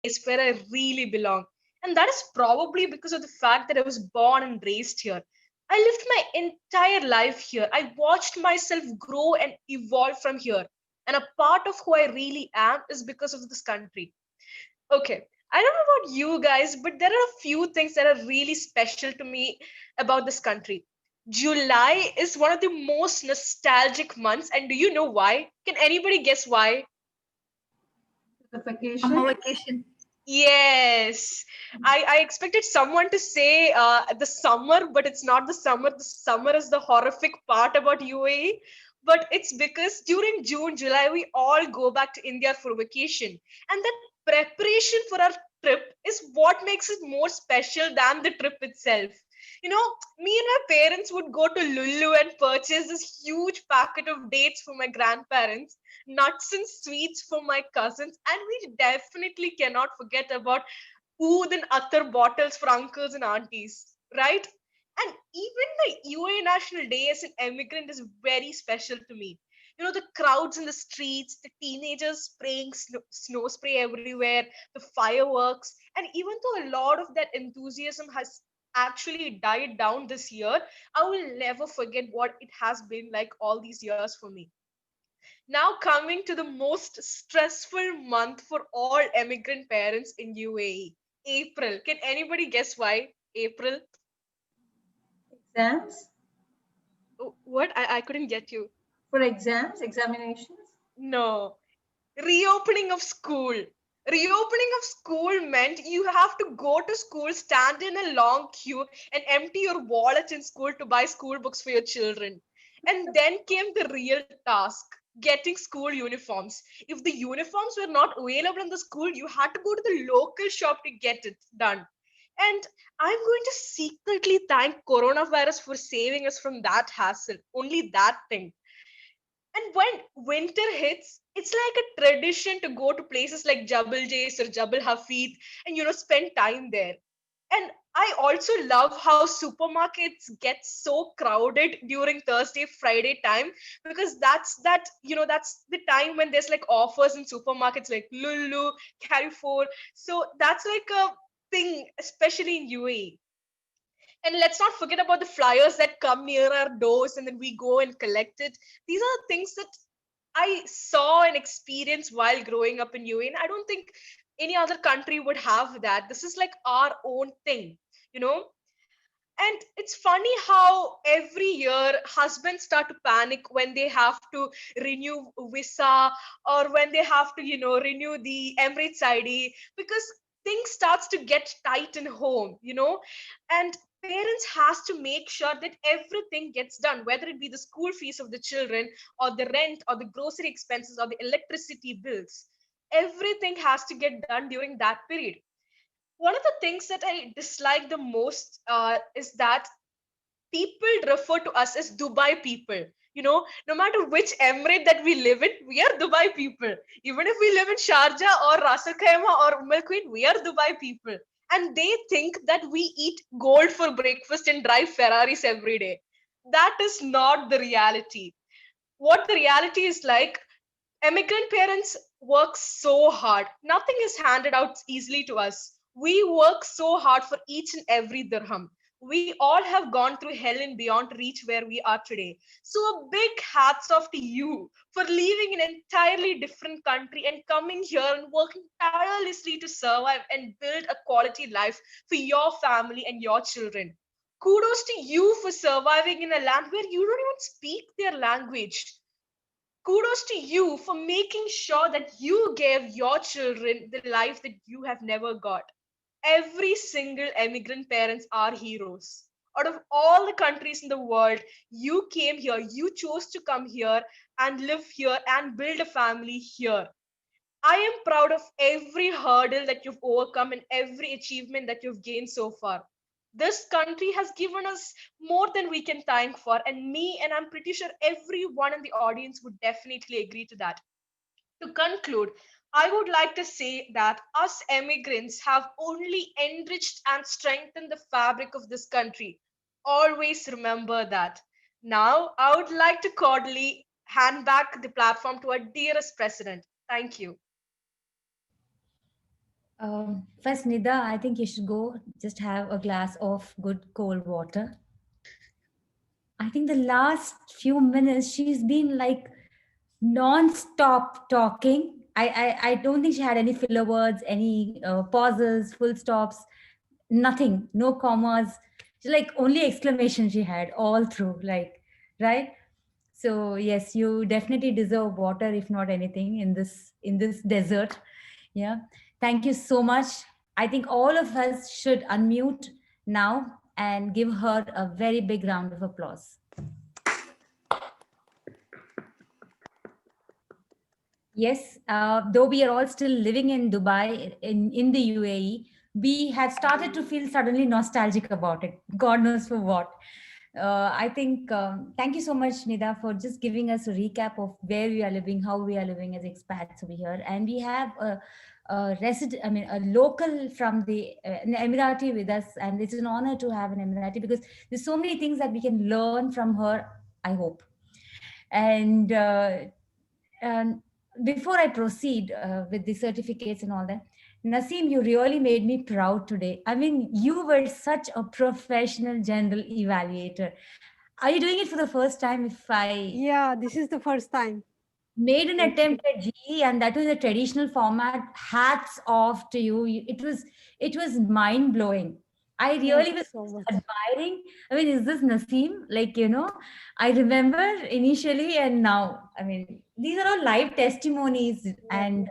place where I really belong. And that is probably because of the fact that I was born and raised here. I lived my entire life here. I watched myself grow and evolve from here. And a part of who I really am is because of this country. Okay, I don't know about you guys, but there are a few things that are really special to me about this country. July is one of the most nostalgic months, and do you know why? Can anybody guess why? The Summer vacation. vacation. Yes, I expected someone to say the summer, but it's not the summer. The summer is the horrific part about UAE. But it's because during June, July, we all go back to India for vacation. And that preparation for our trip is what makes it more special than the trip itself. You know, me and my parents would go to Lulu and purchase this huge packet of dates for my grandparents, nuts and sweets for my cousins, and we definitely cannot forget about oud and other bottles for uncles and aunties, right? And even the UAE National Day as an immigrant is very special to me. You know, the crowds in the streets, the teenagers spraying snow spray everywhere, the fireworks, and even though a lot of that enthusiasm has actually died down this year, I will never forget what it has been like all these years for me. Now, coming to the most stressful month for all immigrant parents in UAE, April. Can anybody guess why? April? Exams. Oh, what? I couldn't get you. For exams, examinations. No. Reopening of school. Reopening of school meant you have to go to school, stand in a long queue, and empty your wallet in school to buy school books for your children. And then came the real task, getting school uniforms. If the uniforms were not available in the school, you had to go to the local shop to get it done. And I'm going to secretly thank coronavirus for saving us from that hassle. Only that thing. And when winter hits, it's like a tradition to go to places like Jabal Jais or Jabal Hafid and spend time there. And I also love how supermarkets get so crowded during Thursday, Friday time because that's the time when there's like offers in supermarkets like Lulu, Carrefour. So that's like a thing, especially in UAE. And let's not forget about the flyers that come near our doors and then we go and collect it. These are things that I saw and experienced while growing up in UAE. And I don't think any other country would have that. This is like our own thing, you know? And it's funny how every year husbands start to panic when they have to renew visa or when they have to, renew the Emirates ID because things starts to get tight in home, and parents has to make sure that everything gets done, whether it be the school fees of the children or the rent or the grocery expenses or the electricity bills. Everything has to get done during that period. One of the things that I dislike the most is that people refer to us as Dubai people. No matter which emirate that we live in, we are Dubai people. Even if we live in Sharjah or Ras Al Khaimah or Umm Al Quwain, we are Dubai people. And they think that we eat gold for breakfast and drive Ferraris every day. That is not the reality. What the reality is like, immigrant parents work so hard. Nothing is handed out easily to us. We work so hard for each and every dirham. We all have gone through hell and beyond to reach where we are today. So, a big hats off to you for leaving an entirely different country and coming here and working tirelessly to survive and build a quality life for your family and your children. Kudos to you for surviving in a land where you don't even speak their language. Kudos to you for making sure that you gave your children the life that you have never got. Every single immigrant parents are heroes. Out of all the countries in the world, you came here, you chose to come here and live here and build a family here. I am proud of every hurdle that you've overcome and every achievement that you've gained so far. This country has given us more than we can thank for, and I'm pretty sure everyone in the audience would definitely agree to that. To conclude, I would like to say that us immigrants have only enriched and strengthened the fabric of this country. Always remember that. Now, I would like to cordially hand back the platform to our dearest president. Thank you. First, Nida, I think you should go just have a glass of good cold water. I think the last few minutes she's been like non-stop talking. I don't think she had any filler words, any pauses, full stops, nothing, no commas. Just like only exclamation she had all through, like, right? So yes, you definitely deserve water, if not anything, in this desert. Yeah. Thank you so much. I think all of us should unmute now and give her a very big round of applause. Yes, though we are all still living in Dubai, in the UAE, we have started to feel suddenly nostalgic about it. God knows for what. I think, thank you so much, Nida, for just giving us a recap of where we are living, how we are living as expats over here. And we have a local from the an Emirati with us. And it's an honor to have an Emirati because there's so many things that we can learn from her, I hope. And and before I proceed with the certificates and all that, Naseem, you really made me proud today. I mean, you were such a professional general evaluator. Are you doing it for the first time? If I Yeah, this is the first time. made an Thank you. attempt at GE and that was a traditional format, hats off to you. It was mind blowing. I Thank really you was so much. admiring. I mean, is this Naseem? Like, I remember initially and now. I mean, these are all live testimonies Yeah. and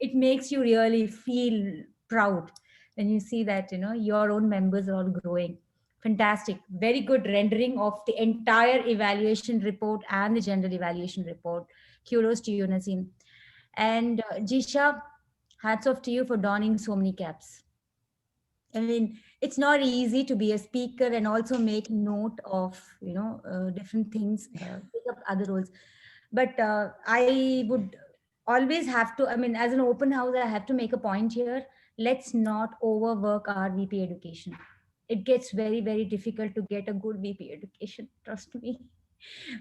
it makes you really feel proud when you see that, your own members are all growing. Fantastic. Very good rendering of the entire evaluation report and the general evaluation report. Kudos to you, Naseem. And Jisha, hats off to you for donning so many caps. I mean, it's not easy to be a speaker and also make note of, different things, pick up other roles. But I would always have to, I mean, as an open house, I have to make a point here. Let's not overwork our VP education. It gets very, very difficult to get a good VP education. Trust me.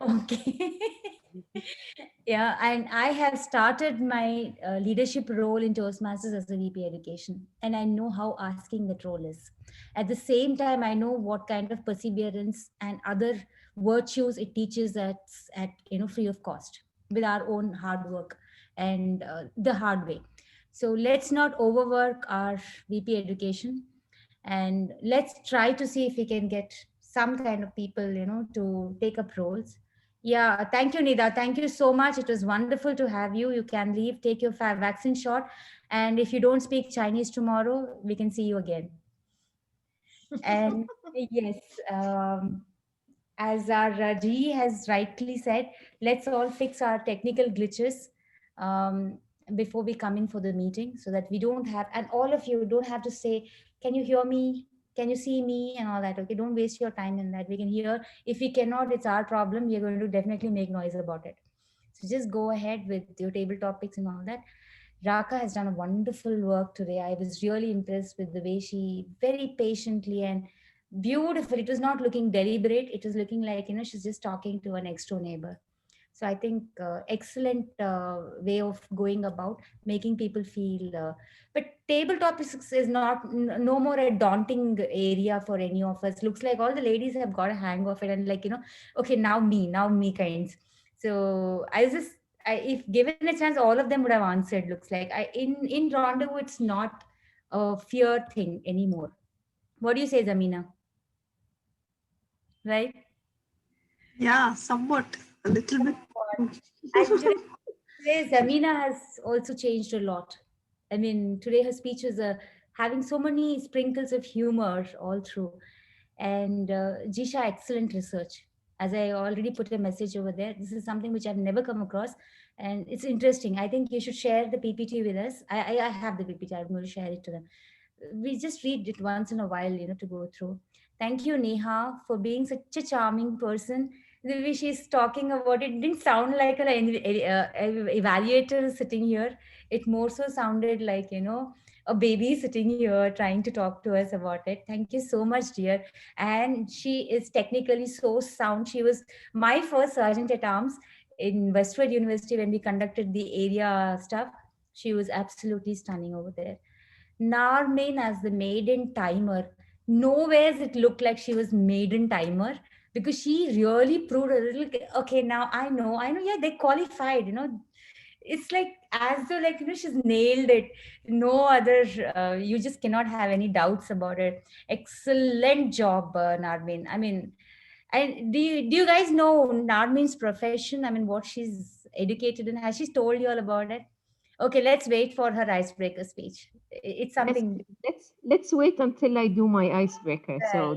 Okay. Yeah, and I have started my leadership role in Toastmasters as a VP education, and I know how asking that role is. At the same time, I know what kind of perseverance and other virtues it teaches us at free of cost with our own hard work and the hard way. So let's not overwork our VP education, and let's try to see if we can get some kind of people to take up roles. Yeah, thank you, Nida. Thank you so much. It was wonderful to have you. You can leave, take your vaccine shot, and if you don't speak Chinese tomorrow, we can see you again. And yes, as our G has rightly said, let's all fix our technical glitches um, before we come in for the meeting so that we don't have, and all of you don't have to say, can you hear me? Can you see me? And all that. Okay, don't waste your time in that. We can hear. If we cannot, it's our problem. We are going to definitely make noise about it. So just go ahead with your table topics and all that. Raka has done a wonderful work today. I was really impressed with the way she very patiently and beautiful. It was not looking deliberate. It was looking like, she's just talking to a next door neighbor. So I think excellent way of going about making people feel. But table topics is not no more a daunting area for any of us. Looks like all the ladies have got a hang of it and like okay, now me kinds. So I was just if given a chance, all of them would have answered. Looks like in rendezvous, it's not a fear thing anymore. What do you say, Zamina? Right? Yeah, somewhat, a little bit. Actually, today Zamina has also changed a lot. I mean, today her speech was having so many sprinkles of humor all through. And Jisha, excellent research. As I already put a message over there, this is something which I've never come across. And it's interesting. I think you should share the PPT with us. I have the PPT. I'm going to share it to them. We just read it once in a while, to go through. Thank you, Neha, for being such a charming person. The way she's talking about it didn't sound like an evaluator sitting here. It more so sounded like, a baby sitting here trying to talk to us about it. Thank you so much, dear. And she is technically so sound. She was my first sergeant at arms in Westwood University when we conducted the area stuff. She was absolutely stunning over there. Narmin as the maiden timer. Nowhere it looked like she was maiden timer because she really proved a little. Okay, now I know. Yeah, they qualified. It's like as though like she's nailed it. No other. You just cannot have any doubts about it. Excellent job, Narmin. I mean, and do you guys know Narmin's profession? I mean, what she's educated in? Has she told you all about it? Okay, let's wait for her icebreaker speech. It's Let's something. let's wait until I do my icebreaker. So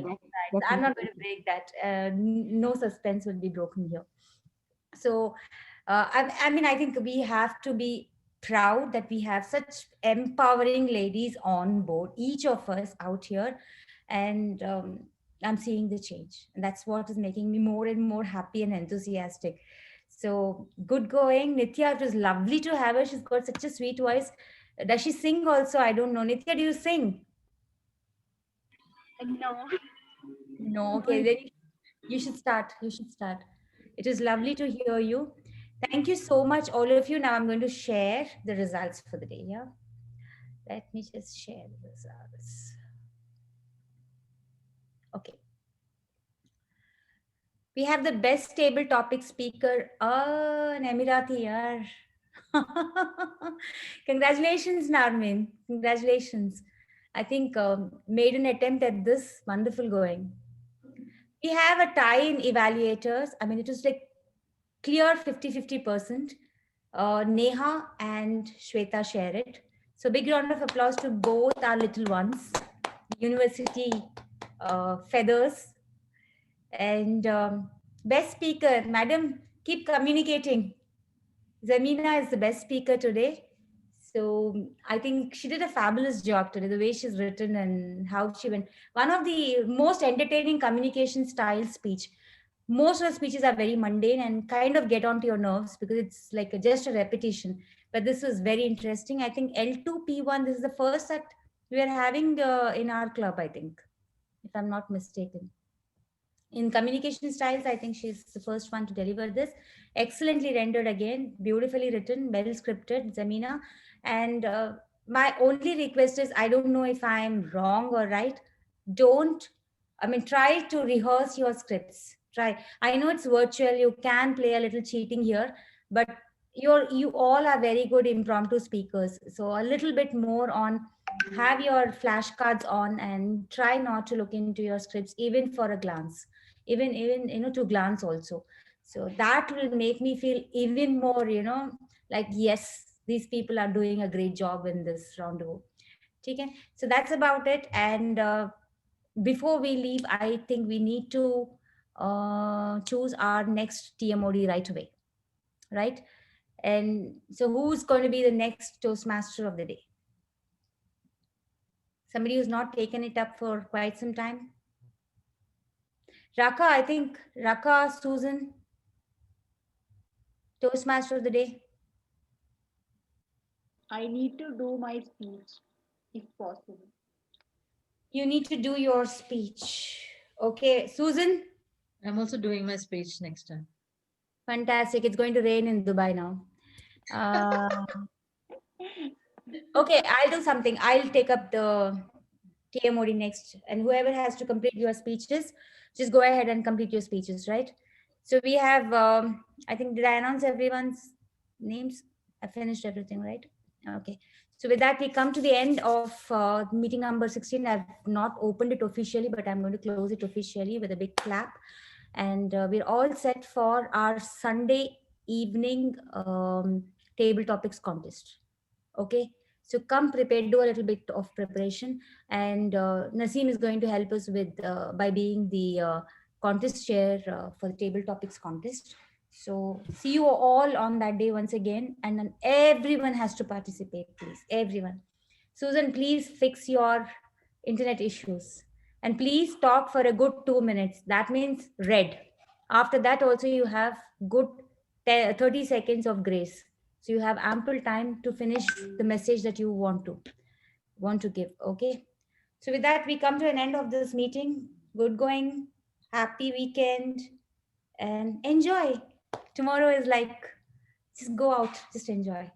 Right, right. I'm not definitely. going to break that. No suspense will be broken here. So, I mean, I think we have to be proud that we have such empowering ladies on board, each of us out here. And I'm seeing the change. And that's what is making me more and more happy and enthusiastic. So, good going. Nitya, it was lovely to have her. She's got such a sweet voice. Does she sing also? I don't know. Nitya, do you sing? No. No, okay, then you should start. You should start. It is lovely to hear you. Thank you so much, all of you. Now I'm going to share the results for the day. Yeah. Let me just share the results. Okay. We have the best table topic speaker, an Emirati. Yaar. Congratulations, Narmin. Congratulations. I think made an attempt at this. Wonderful going. We have a tie in evaluators. I mean, it was like clear 50-50%. Neha and Shweta share it. So big round of applause to both our little ones, university feathers. And best speaker, madam, keep communicating. Zamina is the best speaker today. So I think she did a fabulous job today, the way she's written and how she went. One of the most entertaining communication style speech. Most of the speeches are very mundane and kind of get onto your nerves because it's like just a repetition. But this was very interesting. I think L2P1, this is the first that we are having in our club, I think, if I'm not mistaken. In communication styles, I think she's the first one to deliver this. Excellently rendered again, beautifully written, well scripted, Zamina. And my only request is I don't know if I'm wrong or right. Don't, I mean, try to rehearse your scripts. Try. I know it's virtual, you can play a little cheating here, but you all are very good impromptu speakers. So a little bit more on have your flashcards on and try not to look into your scripts even for a glance, even to glance also. So that will make me feel even more like yes, these people are doing a great job in this rendezvous. Okay, so that's about it. And before we leave, I think we need to choose our next TMOD right away, right? And so who's going to be the next Toastmaster of the day? Somebody who's not taken it up for quite some time? Raka, I think Raka, Susan, Toastmaster of the day. I need to do my speech if possible. You need to do your speech. Okay, Susan? I'm also doing my speech next time. Fantastic. It's going to rain in Dubai now. Okay, I'll do something. I'll take up the TMOD next. And whoever has to complete your speeches, just go ahead and complete your speeches, right? So we have, I think, did I announce everyone's names? I finished everything, right? Okay. So with that, we come to the end of meeting number 16. I've not opened it officially, but I'm going to close it officially with a big clap. And we're all set for our Sunday evening table topics contest. Okay. So come prepared, do a little bit of preparation. And Naseem is going to help us with by being the contest chair for the table topics contest. So see you all on that day once again. And then everyone has to participate, please. Everyone. Susan, please fix your internet issues. And please talk for a good 2 minutes. That means red. After that, also, you have good 30 seconds of grace. So you have ample time to finish the message that you want to give. Okay. So with that, we come to an end of this meeting. Good going. Happy weekend and enjoy. Tomorrow is like, just go out, just enjoy.